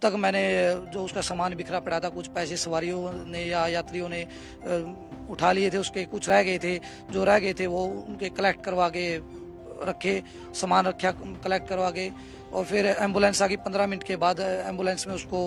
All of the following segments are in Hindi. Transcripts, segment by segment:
तक मैंने जो उसका सामान बिखरा पड़ा था, कुछ पैसे सवारियों ने या यात्रियों ने उठा लिए थे, उसके कुछ रह गए थे, जो रह गए थे वो उनके कलेक्ट करवा के रखे, सामान रखा कलेक्ट करवा के, और फिर एम्बुलेंस आ गई 15 मिनट के बाद। एम्बुलेंस में उसको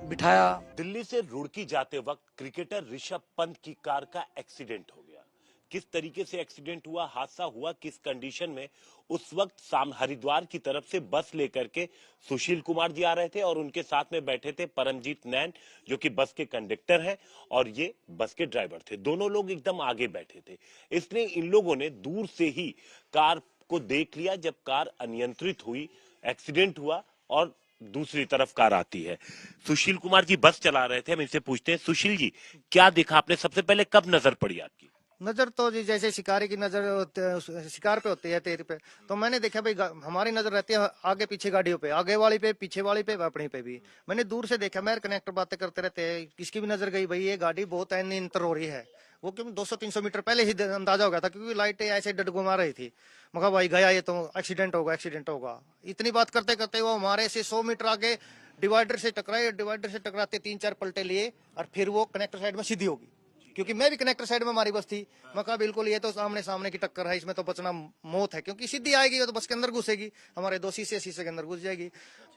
बिठाया। दिल्ली से रुड़की जाते वक्त क्रिकेटर ऋषभ पंत की कार का एक्सीडेंट हो गया। किस तरीके से एक्सीडेंट हुआ, हादसा हुआ किस कंडीशन में, उस वक्त हरिद्वार की तरफ से बस लेकर के सुशील कुमार जी आ रहे थे और उनके साथ में बैठे थे परमजीत नैन, जो कि बस के कंडक्टर हैं, और ये बस के ड्राइवर थे। दोनों लोग एकदम आगे बैठे थे, इसलिए इन लोगों ने दूर से ही कार को देख लिया। जब कार अनियंत्रित हुई, एक्सीडेंट हुआ और दूसरी तरफ कार आती है। सुशील कुमार जी बस चला रहे थे, हम इनसे पूछते हैं, सुशील जी क्या देखा आपने? सबसे पहले कब नजर पड़ी आपकी? नजर तो जी जैसे शिकारी की नजर शिकार पे होती है, तीर पे, तो मैंने देखा भाई हमारी नजर रहती है आगे पीछे गाड़ियों पे, आगे वाली पे, पीछे वाली पे, अपनी पे भी। मैंने दूर से देखा, मैं कनेक्टर बातें करते रहते हैं, किसकी भी नजर गई भाई ये गाड़ी बहुत अनियंत्रित हो रही है। वो क्यों 200-300 मीटर पहले ही अंदाजा हो गया था, क्योंकि लाइटें ऐसे डडगुमा रही थी। मगर भाई गया ये तो एक्सीडेंट होगा, एक्सीडेंट होगा। इतनी बात करते करते वो हमारे से 100 मीटर आगे डिवाइडर से टकराए, डिवाइडर से टकराते 3-4 पलटे लिए और फिर वो कनेक्टर साइड में सीधी होगी, क्योंकि मैं भी कनेक्टर साइड में हमारी बस थी। मैं कहा बिल्कुल ये तो सामने सामने की टक्कर है, इसमें तो बचना मौत है, क्योंकि सीधी आएगी तो बस के अंदर घुसेगी, हमारे 2 शीशे के अंदर घुस जाएगी।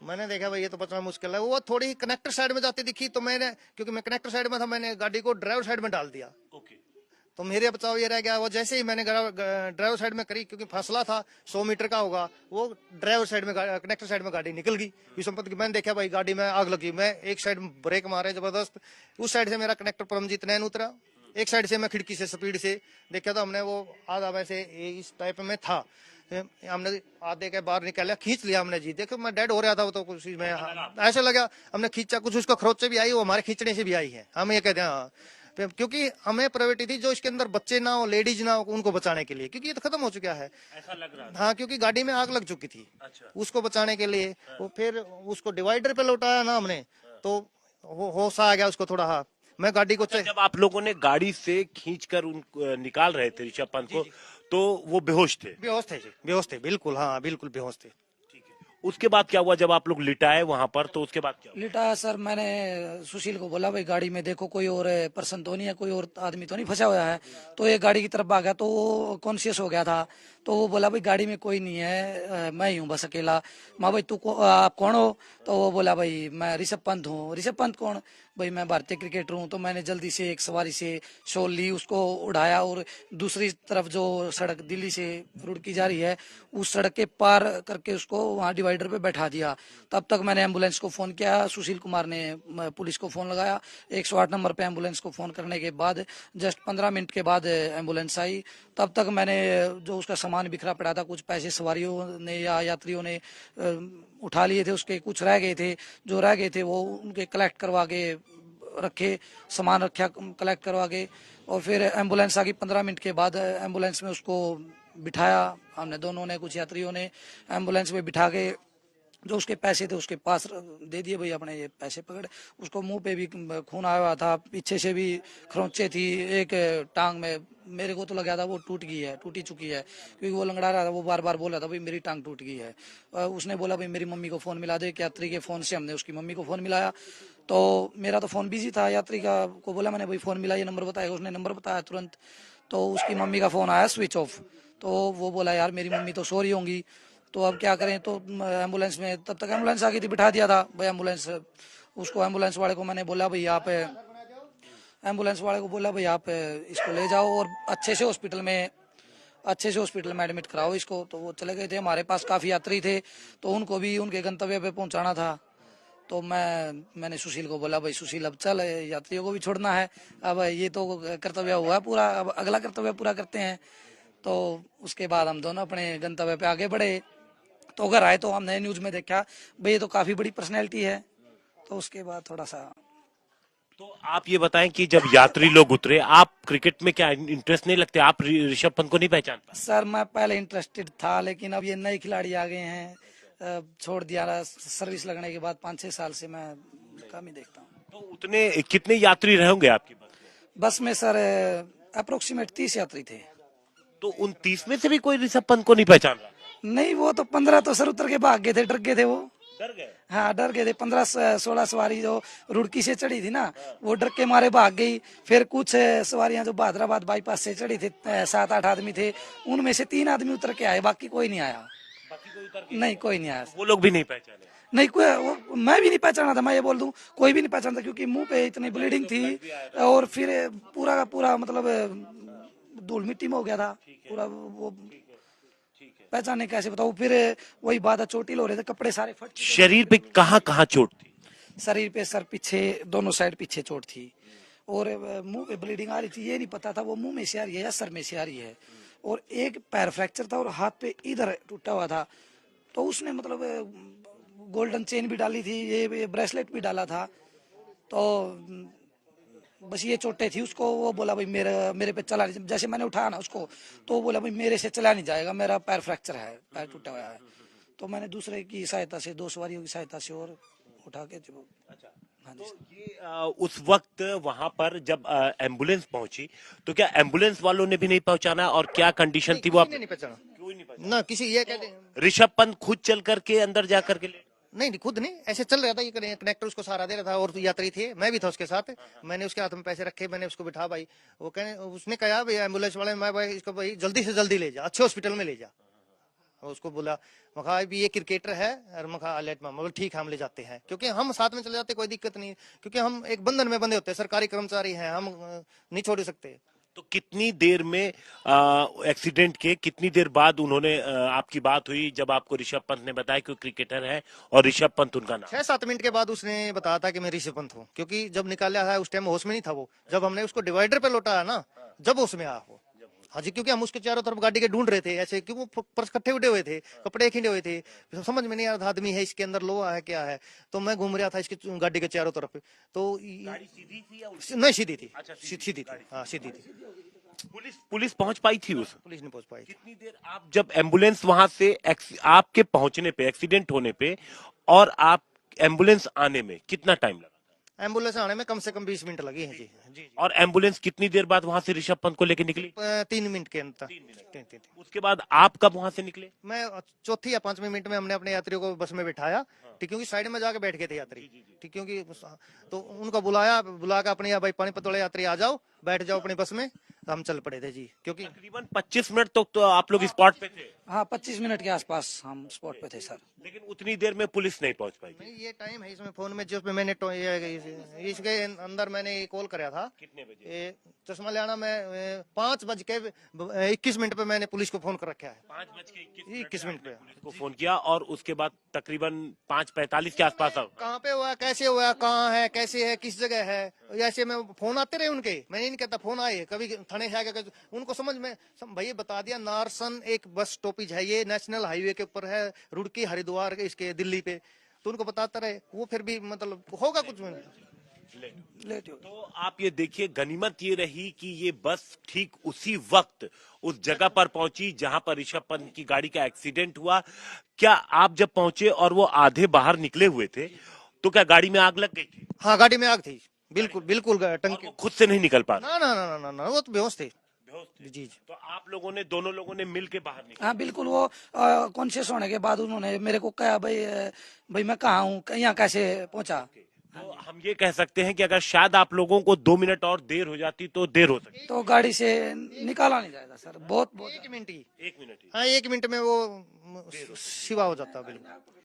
मैंने देखा भाई ये तो बचना मुश्किल है। वो थोड़ी ही कनेक्टर साइड में जाती दिखी, तो मैंने, क्योंकि मैं कनेक्टर साइड में था, मैंने गाड़ी को ड्राइवर साइड में डाल दिया। तो मेरे बचाव ये रह गया। वो जैसे ही मैंने ड्राइवर साइड में करी, क्योंकि फासला था 100 मीटर का होगा, वो ड्राइवर साइड में कनेक्टर साइड में गाड़ी निकल गई। विषमपत की मैंने देखा भाई गाड़ी में आग लगी। मैं एक साइड ब्रेक मारे जबरदस्त, उस साइड से मेरा कनेक्टर परमजीत नैन उतरा, एक साइड से मैं खिड़की से स्पीड से देखा, तो हमने वो आधा वैसे इस टाइप में था, हमने आधे के बाहर निकाला, खींच लिया हमने जी। देखो मैं डेड हो रहा था, वो तो कुछ में ऐसे लगा, हमने खींचा, कुछ उसको खरोच से भी आई, वो हमारे खींचने से भी आई है, हम ये कहते हैं। क्योंकि हमें प्रायोरिटी थी जो इसके अंदर बच्चे ना हो, लेडीज ना हो, उनको बचाने के लिए, क्योंकि ये तो खत्म हो चुका है, ऐसा लग रहा था। हाँ, क्योंकि गाड़ी में आग लग चुकी थी। अच्छा। उसको बचाने के लिए वो फिर उसको डिवाइडर पे लौटाया ना हमने, तो होश आ गया उसको थोड़ा। हाँ, मैं गाड़ी को जब आप लोगों ने गाड़ी से खींचकर उन निकाल रहे थे ऋषभ पंत को, तो वो बेहोश थे? बेहोश थे जी, बेहोश थे, बिल्कुल, हाँ बिल्कुल बेहोश थे। उसके बाद क्या हुआ जब आप लोग लिटाए वहां पर? तो उसके बाद क्या हुआ? लिटा सर, मैंने सुशील को बोला भाई गाड़ी में देखो कोई और पर्सन तो नहीं है, कोई और आदमी तो नहीं फंसा हुआ है। तो ये गाड़ी की तरफ आ गया, तो वो कॉन्शियस हो गया था। तो वो बोला भाई गाड़ी में कोई नहीं है, मैं ही हूँ बस अकेला। माँ भाई आप कौन हो? तो वो बोला भाई मैं ऋषभ पंत हूँ। ऋषभ पंत कौन? भाई मैं भारतीय क्रिकेटर हूँ। तो मैंने जल्दी से एक सवारी से शॉल ली, उसको उड़ाया और दूसरी तरफ जो सड़क दिल्ली से रुड़की जा रही है, उस सड़क के पार करके उसको वहाँ डिवाइडर पे बैठा दिया। तब तक मैंने एम्बुलेंस को फोन किया, सुशील कुमार ने पुलिस को फोन लगाया। 108 नंबर पे एम्बुलेंस को फोन करने के बाद जस्ट 15 मिनट के बाद एम्बुलेंस आई। तब तक मैंने जो उसका सामान बिखरा पड़ा था, कुछ पैसे सवारियों ने या यात्रियों ने उठा लिए थे, उसके कुछ रह गए थे, जो रह गए थे वो उनके कलेक्ट करवा के रखे, सामान रखा कलेक्ट करवा के, और फिर एम्बुलेंस आ गई 15 मिनट के बाद। एम्बुलेंस में उसको बिठाया हमने, दोनों ने, कुछ यात्रियों ने एम्बुलेंस में बिठा के जो उसके पैसे थे उसके पास दे दिए। भाई अपने ये पैसे पकड़। उसको मुंह पे भी खून आया हुआ था, पीछे से भी खरोंचे थी, एक टांग में मेरे को तो लगा था वो टूटी चुकी है, क्योंकि वो लंगड़ा रहा था। वो बार बार बोला था भाई मेरी टांग टूट गई है। उसने बोला भाई मेरी मम्मी को फोन मिला दे। यात्री के फोन से हमने उसकी मम्मी को फोन मिलाया, तो मेरा तो फोन बिजी था। यात्री का को बोला मैंने भाई फोन मिलाइए, नंबर बताएगा। उसने नंबर बताया तुरंत, तो उसकी मम्मी का फोन आया स्विच ऑफ। तो वो बोला यार मेरी मम्मी तो सो रही होंगी, तो अब क्या करें। तो एम्बुलेंस में, तब तक एम्बुलेंस आ गई थी, बिठा दिया था भाई एम्बुलेंस। उसको एम्बुलेंस वाले को मैंने बोला भाई आप, एम्बुलेंस वाले को बोला भाई आप इसको ले जाओ और अच्छे से हॉस्पिटल में एडमिट कराओ इसको। तो वो चले गए थे। हमारे पास काफ़ी यात्री थे, तो उनको भी उनके गंतव्य पे पहुंचाना था। तो मैंने सुशील को बोला भाई सुशील अब चल, यात्रियों को भी छोड़ना है, अब ये तो कर्तव्य हुआ पूरा, अब अगला कर्तव्य पूरा करते हैं। तो उसके बाद हम दोनों अपने गंतव्य पे आगे बढ़े। तो अगर आए तो हमने न्यूज में देखा भाई ये तो काफी बड़ी पर्सनैलिटी है। तो उसके बाद थोड़ा सा। तो आप ये बताएं कि जब यात्री लोग उतरे, आप क्रिकेट में क्या इंटरेस्ट नहीं लगते? आप ऋषभ पंत को नहीं पहचान पाए? सर मैं पहले इंटरेस्टेड था, लेकिन अब ये नए खिलाड़ी आ गए हैं, छोड़ दिया। सर्विस लगने के बाद 5-6 साल से मैं कम ही देखता हूँ। तो उतने कितने यात्री रहे होंगे आपकी बस में सर अप्रोक्सीमेट 30 यात्री थे। तो उन 30 में से भी कोई ऋषभ पंत को नहीं पहचान रहा? नहीं, वो तो 15 तो सर उतर के भाग गए थे, डर गए थे वो। डर गए? हाँ डर गए थे। 15-16 सवारी जो रुड़की से चढ़ी थी ना, वो डर के मारे भाग गई। फिर कुछ सवारियां जो बहादुराबाद बाईपास से चढ़ी थी, 7-8 आदमी थे, उनमें से 3 आदमी उतर के आए, बाकी कोई नहीं आया। बाकी कोई उतर के नहीं, कोई नहीं आया। वो लोग भी नहीं पहचाने? नहीं, कोई मैं भी नहीं पहचाना था, मैं ये बोल दूं, कोई भी नहीं पहचानता, क्योंकि मुंह पे इतनी ब्लीडिंग थी और फिर पूरा का पूरा मतलब धूल मिट्टी में हो गया था पूरा। वो पहचाने कैसे बताऊं? फिर वही बात है, चोटिल हो रहे थे, कपड़े सारे फट। शरीर पे कहाँ कहाँ चोट थी? शरीर पे, सर पीछे, दोनों साइड पीछे चोट थी और मुंह पे ब्लीडिंग आ रही थी। ये नहीं पता था वो मुंह में से आ रही है या सर में से आ रही है। और एक पैर फ्रैक्चर था और हाथ पे इधर टूटा हुआ था। तो उसने मतलब गोल्डन चेन भी डाली थी, ये ब्रेसलेट भी डाला था। तो बस ये चोटें थी उसको। वो बोला भाई मेरे पे चला नहीं, जैसे मैंने उठाया ना उसको, तो वो बोला भाई मेरे से चला नहीं जाएगा, मेरा पैर फ्रैक्चर है, पैर टूटा हुआ है। तो मैंने दूसरे की सहायता से, 2 सवारियों की सहायता से और उठा के अच्छा, हाँ जी। तो ये उस वक्त वहां पर जब एम्बुलेंस पहुंची तो क्या एम्बुलेंस वालों ने भी नहीं पहुंचाना, और क्या कंडीशन थी वो आप? किसी ने नहीं पहचाना कोई नहीं पहुंचा? ना, किसी ये कहते ऋषभ पंत खुद चल करके अंदर जा करके ले? नहीं, खुद नहीं, ऐसे चल रहा था, ये कनेक्टर उसको सहारा दे रहा था और यात्री थे, मैं भी था उसके साथ। मैंने उसके हाथ में पैसे रखे, मैंने उसको बिठा भाई। वो कहने, उसने कहा भाई एम्बुलेंस वाले, मैं भाई इसको भाई जल्दी से जल्दी ले जा, अच्छे हॉस्पिटल में ले जा। और उसको बोला, मखा भी ये क्रिकेटर है, और मखा लेट मामा, ठीक है हम ले जाते हैं, क्योंकि हम साथ में चले जाते, कोई दिक्कत नहीं, क्योंकि हम एक बंधन में बंधे होते हैं, सरकारी कर्मचारी हैं हम, नहीं छोड़ सकते। तो कितनी देर में एक्सीडेंट के कितनी देर बाद उन्होंने आपकी बात हुई जब आपको ऋषभ पंत ने बताया कि वो क्रिकेटर है और ऋषभ पंत उनका नाम? 6-7 मिनट के बाद उसने बताया था कि मैं ऋषभ पंत हूँ, क्योंकि जब निकाला है उस टाइम होश में नहीं था वो। जब हमने उसको डिवाइडर पे लौटाया ना, जब होश में आया वो। हाँ जी, क्योंकि हम उसके चारों तरफ गाड़ी के ढूंढ रहे थे ऐसे, क्योंकि वो पर्स इकट्ठे उड़े हुए थे, कपड़े खिंडे हुए थे, समझ में नहीं आ रहा था आदमी है इसके अंदर, लोहा है क्या है। तो मैं घूम रहा था इसकी गाड़ी के चारों तरफ। तो गाड़ी सीधी थी या नहीं, सीधी थी। अच्छा, सीधी थी, हाँ सीधी थी। पुलिस पहुंच पाई थी उस? पुलिस नहीं पहुंच पाई। कितनी देर आप जब एम्बुलेंस वहां से आपके पहुंचने पे, एक्सीडेंट होने पे और आप एम्बुलेंस आने में कितना टाइम लगा? एम्बुलेंस आने में कम से कम 20 मिनट लगी है जी। जी। और एम्बुलेंस कितनी देर बाद वहां से ऋषभ पंत को लेके निकली? 3 मिनट के अंदर। 3 उसके बाद आप कब वहां से निकले? मैं चौथी या 5वें मिनट में हमने अपने यात्रियों को बस में बिठाया, ठीक, क्योंकि साइड में जाके बैठ गए थे यात्री, ठीक, क्योंकि तो उनको बुला के अपने भाई पानीपत वाले यात्री आ जाओ, बैठ जाओ अपनी बस में। तो हम चल पड़े थे जी, क्योंकि तकरीबन 25 मिनट तक तो आप लोग स्पॉट पे थे? हाँ 25 मिनट के आसपास हम स्पॉट पे थे सर। लेकिन उतनी देर में पुलिस नहीं पहुंच पाई? नहीं, ये टाइम है इसमें फोन में, जो पे मैंने इसके अंदर मैंने कॉल कराया था। कितने बजे? चश्मा लेना में 5:21 पे मैंने पुलिस को फोन कर रखा है। 5:21 मिनट पे पुलिस को फोन किया और उसके बाद तकरीबन 5:45 के आसपास कहाँ पे हुआ, कैसे हुआ, कहाँ है, कैसे है, किस जगह है, ऐसे में फोन आते रहे उनके। मैंने नहीं कहता फोन आए, कभी थाने से आके उनको समझ में भैया बता दिया, नारसन एक बस स्टॉपेज है, ये नेशनल हाईवे के ऊपर है, रुड़की हरिद्वार इसके दिल्ली पे। तो उनको बताता रहे, वो फिर भी मतलब होगा कुछ में लेट हो। तो आप ये देखिए, गनीमत ये रही कि ये बस ठीक उसी वक्त उस जगह पर पहुंची जहां पर ऋषभ पंत की गाड़ी का एक्सीडेंट हुआ। क्या आप जब पहुंचे और वो आधे बाहर निकले हुए थे तो क्या गाड़ी में आग लग गई थी? हाँ, गाड़ी में आग थी, बिल्कुल टंकी। वो खुद से नहीं निकल पा रहे? ना ना ना ना ना, वो तो बेहोश थे। जी। तो आप लोगों ने, दोनों लोगों ने मिल के बाहर निकला? हाँ बिल्कुल। वो कॉन्शियस होने के बाद उन्होंने मेरे को कहा भाई मैं कहाँ हूँ, यहाँ कैसे पहुंचा। तो हम ये कह सकते हैं कि अगर शायद आप लोगों को 2 मिनट और देर हो जाती तो देर हो सकती? तो गाड़ी से निकाला नहीं जाएगा सर, बहुत 1 मिनट ही। 1 मिनट ही? हाँ, 1 मिनट में वो सिवा हो जाता बिल्कुल।